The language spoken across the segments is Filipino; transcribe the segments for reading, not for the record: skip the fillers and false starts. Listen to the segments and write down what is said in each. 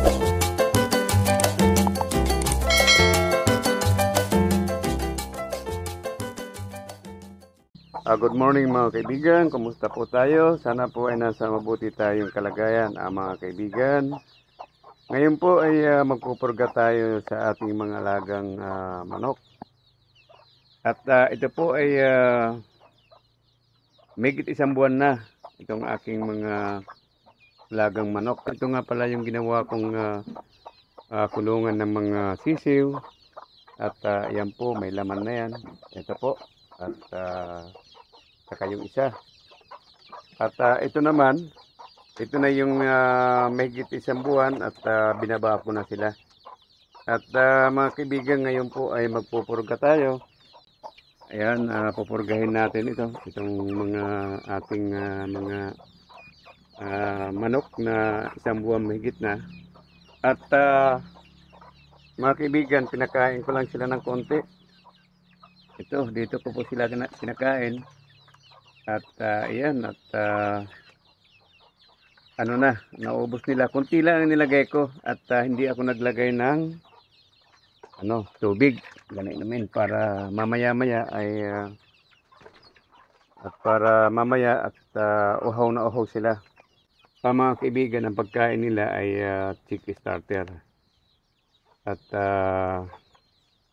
Good morning mga kaibigan, kumusta po tayo? Sana po ay nasa mabuti tayong kalagayan mga kaibigan. Ngayon po ay magpupurga tayo sa ating mga alagang manok. At ito po ay mahigit isang buwan na itong aking mga alagang manok. Ito nga pala yung ginawa kong kulungan ng mga sisiw. At yan po, may laman na yan. Ito po. At saka yung isa. At ito naman, ito na yung mahigit isang buwan at binaba ko na sila. At mga kaibigan, ngayon po ay magpupurga tayo. Ayan, pupurgahin natin itong mga ating mga manok na isang buwan mahigit na. At mga kaibigan, pinakain ko lang sila ng konti. Ito, dito ko po sila kinakain. At ayan, at naubos nila. Kunti lang ang nilagay ko at hindi ako naglagay ng tubig. Ganun naman para mamaya-maya ay uhaw na uhaw sila. Mga kaibigan, ang pagkain nila ay chicken starter. At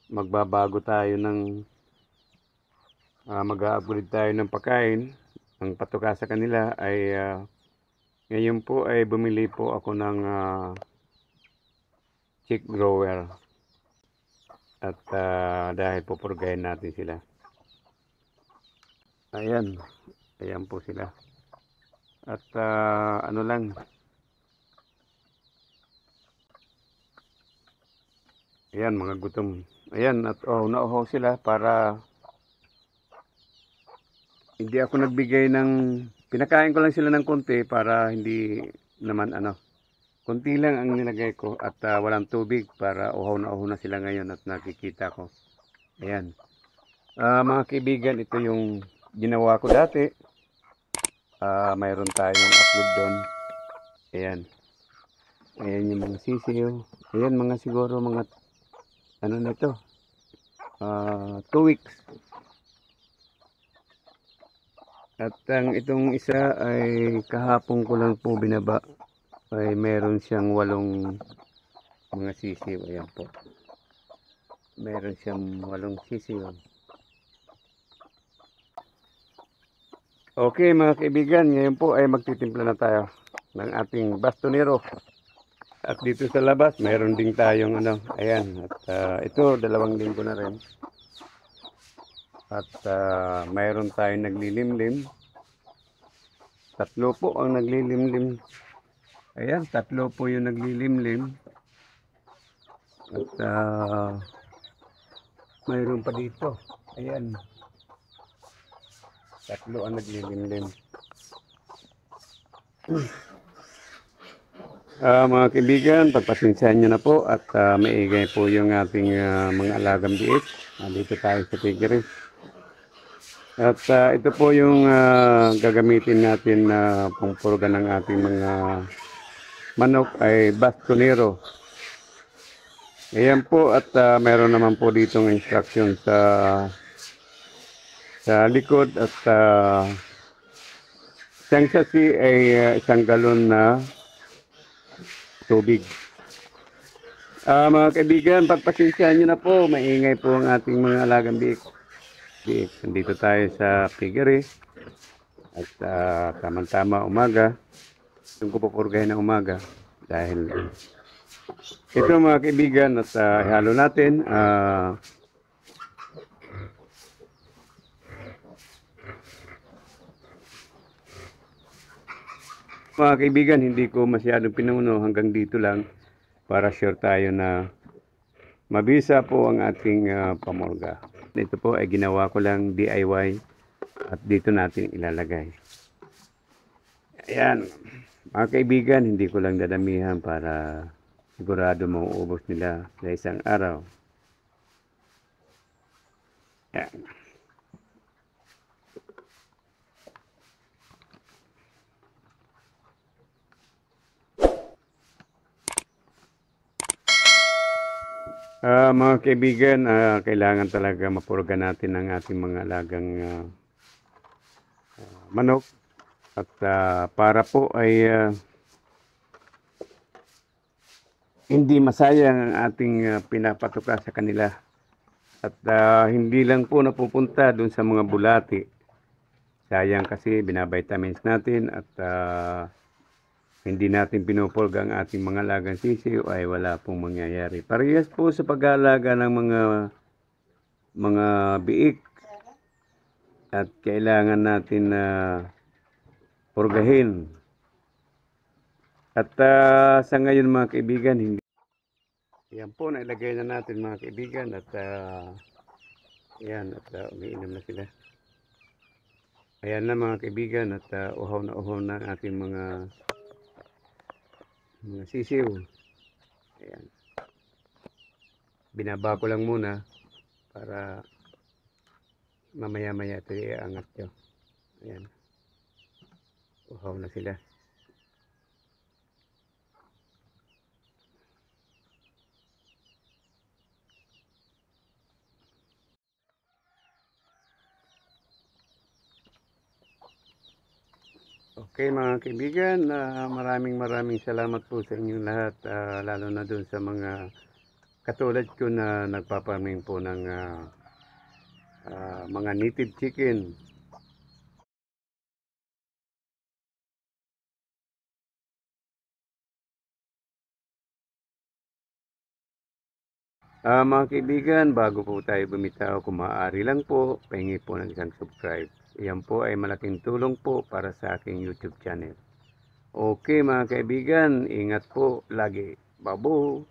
magbabago tayo ng mag-a-upgrade tayo ng pagkain. Ang patuka sa kanila ay ngayon po ay bumili po ako ng chick grower. At dahil pupurgahin natin sila. Ayan po sila. At ayan, mga gutom. Ayan, at nauhaw sila para hindi ako nagbigay ng, pinakain ko lang sila ng konti para hindi naman konti lang ang nilagay ko at walang tubig para uhaw na sila ngayon at nakikita ko. Ayan. Mga kaibigan, ito yung ginawa ko dati. Mayroon tayong upload doon. Ayan. Ayan yung mga sisiyo. Ayan mga siguro mga 2 weeks. At itong isa ay kahapon ko lang po binaba. Ay meron siyang 8 mga sisiw. Ayan po. Meron siyang 8 sisiw. Okay mga kaibigan, ngayon po ay magtitimpla na tayo ng ating bastonero. At dito sa labas, mayroon din tayong ayan. At ito, 2 linggo na rin. At mayroon tayong naglilimlim. 3 po ang naglilimlim. Ayan, 3 po yung naglilimlim. At mayroon pa dito. Ayan. 3 ang naglilimlim. Mga kaibigan, pagpasensyahan nyo na po at maingay po yung ating mga alagang biik. Dito tayo sa piggery. At ito po yung gagamitin natin na pangpurga ng ating mga manok ay bastonero. Ayan po at meron naman po dito ng instruction sa likod at isang sasi ay 1 galon na tubig. Mga kaibigan, pagpasensyahan nyo na po, maingay po ang ating mga alagang biik. Nandito tayo sa piggery at tamang-tama umaga. Yung ko pupurgahin ng umaga dahil ito mga kaibigan at ihalo natin. Mga kaibigan, hindi ko masyadong pinuno, hanggang dito lang para sure tayo na mabisa po ang ating pamurga. Ito po ay ginawa ko lang DIY at dito natin ilalagay. Ayan, mga kaibigan, hindi ko lang dadamihan para sigurado mauubos nila sa isang araw. Ayan. Mga kaibigan, kailangan talaga mapurga natin ang ating mga alagang manok at para po ay hindi masayang ang ating pinapatuka sa kanila at hindi lang po napupunta doon sa mga bulati. Sayang kasi binavitamins natin at hindi natin pinupurga ang ating mga alagang sisiw ay wala pong mangyayari. Parehas po sa pag-aalaga ng mga biik at kailangan natin purgahin. At sa ngayon mga kaibigan, hindi. Yan po, nailagay na natin mga kaibigan at yan, at umiinom na sila. Ayan na mga kaibigan at uhaw na ang ating mga sisiw. Ayan. Binaba ko lang muna para mamaya-maya ito iangat nyo. Ayan. Uhaw na sila. Okay mga kaibigan, maraming salamat po sa inyong lahat, lalo na dun sa mga katulad ko na nagpaparming po ng mga native chicken. Mga kaibigan, bago po tayo bumitaw, kung maaari lang po, pahingi po ng isang subscribe. Iyan po ay malaking tulong po para sa aking YouTube channel. Okay mga kaibigan, ingat po lagi. Babo!